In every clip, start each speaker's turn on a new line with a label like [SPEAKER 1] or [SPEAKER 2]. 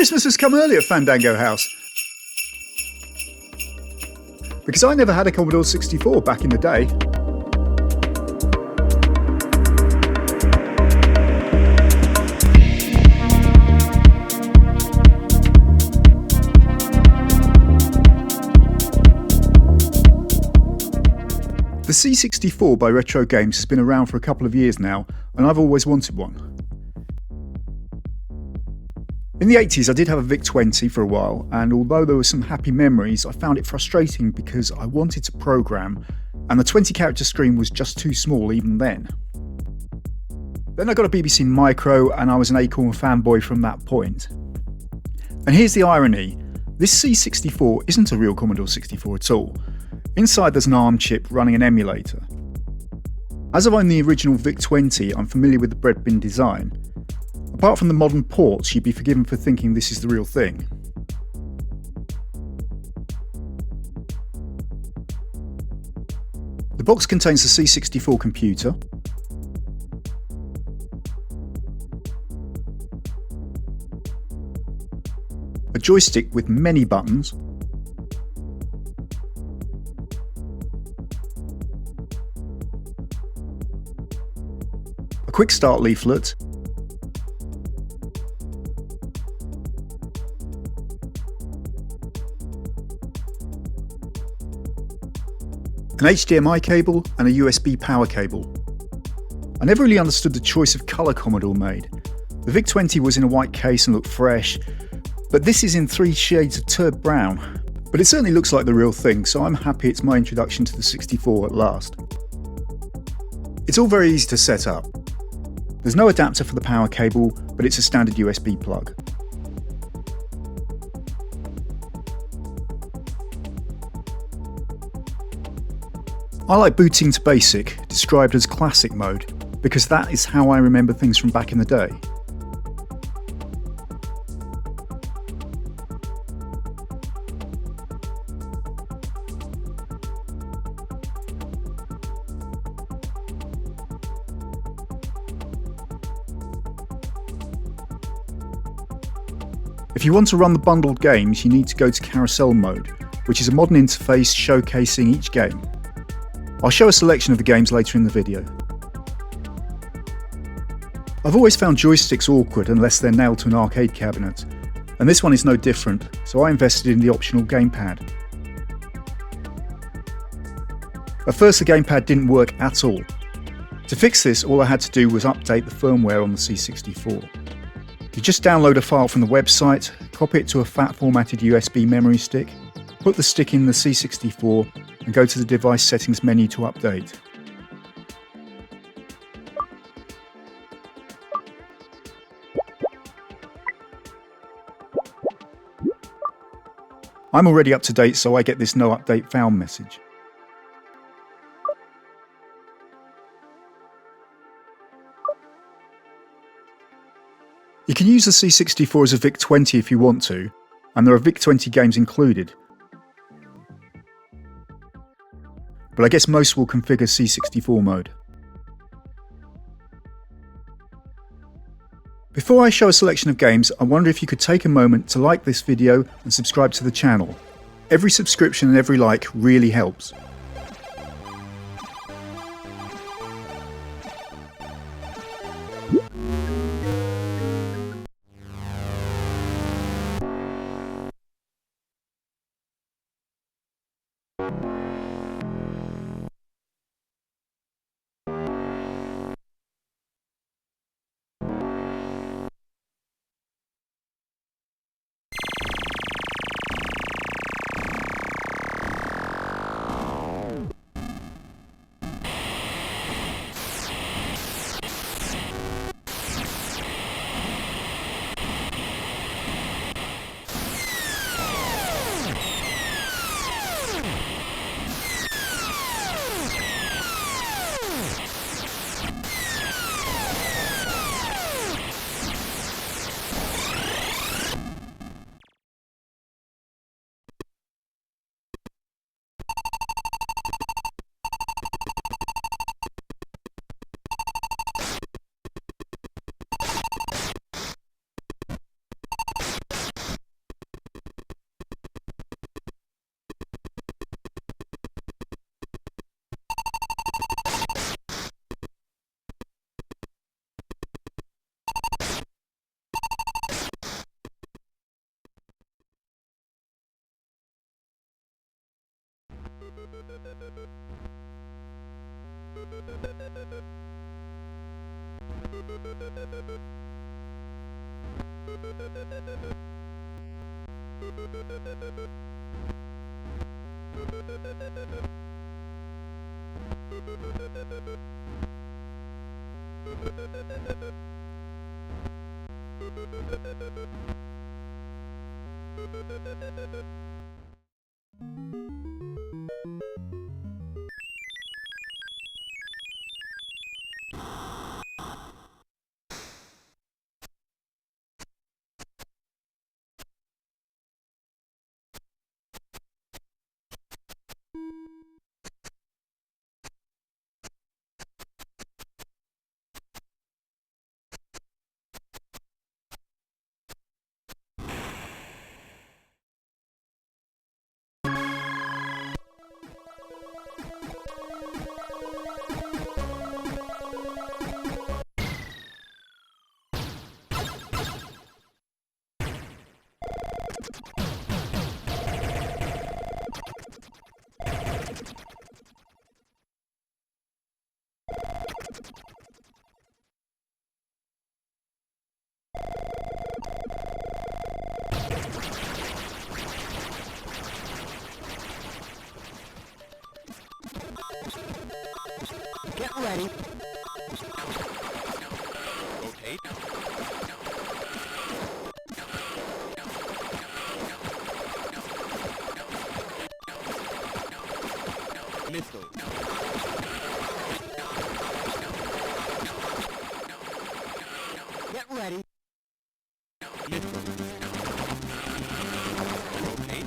[SPEAKER 1] Christmas has come early at Fandango House. Because I never had a Commodore 64 back in the day. The C64 by Retro Games has been around for a couple of years now, and I've always wanted one. In the 80s I did have a VIC20 for a while, and although there were some happy memories, I found it frustrating because I wanted to program, and the 20 character screen was just too small even then. Then I got a BBC Micro, and I was an Acorn fanboy from that point. And here's the irony, this C64 isn't a real Commodore 64 at all. Inside there's an ARM chip running an emulator. As I've owned the original VIC20, I'm familiar with the bread bin design. Apart from the modern ports, you'd be forgiven for thinking this is the real thing. The box contains the C64 computer, a joystick with many buttons, a quick start leaflet, an HDMI cable and a USB power cable. I never really understood the choice of colour Commodore made. The VIC-20 was in a white case and looked fresh, but this is in 3 shades of turd brown. But it certainly looks like the real thing, so I'm happy it's my introduction to the 64 at last. It's all very easy to set up. There's no adapter for the power cable, but it's a standard USB plug. I like booting to basic, described as classic mode, because that is how I remember things from back in the day. If you want to run the bundled games, you need to go to Carousel mode, which is a modern interface showcasing each game. I'll show a selection of the games later in the video. I've always found joysticks awkward unless they're nailed to an arcade cabinet, and this one is no different, so I invested in the optional GamePad. At first the GamePad didn't work at all. To fix this, all I had to do was update the firmware on the C64. You just download a file from the website, copy it to a fat formatted USB memory stick, put the stick in the C64 and go to the device settings menu to update. I'm already up to date, so I get this no update found message. You can use the C64 as a VIC-20 if you want to, and there are VIC-20 games included. But I guess most will configure C64 mode. Before I show a selection of games, I wonder if you could take a moment to like this video and subscribe to the channel. Every subscription and every like really helps.
[SPEAKER 2] Get ready.
[SPEAKER 3] Okay. Missile.
[SPEAKER 2] Get ready.
[SPEAKER 3] Missile. Okay.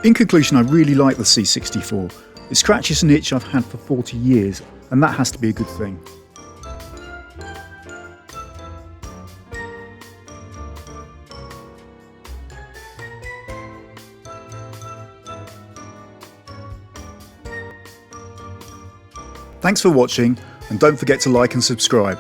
[SPEAKER 1] In conclusion, I really like the C64. It scratches an itch I've had for 40 years, and that has to be a good thing. Thanks for watching, and don't forget to like and subscribe.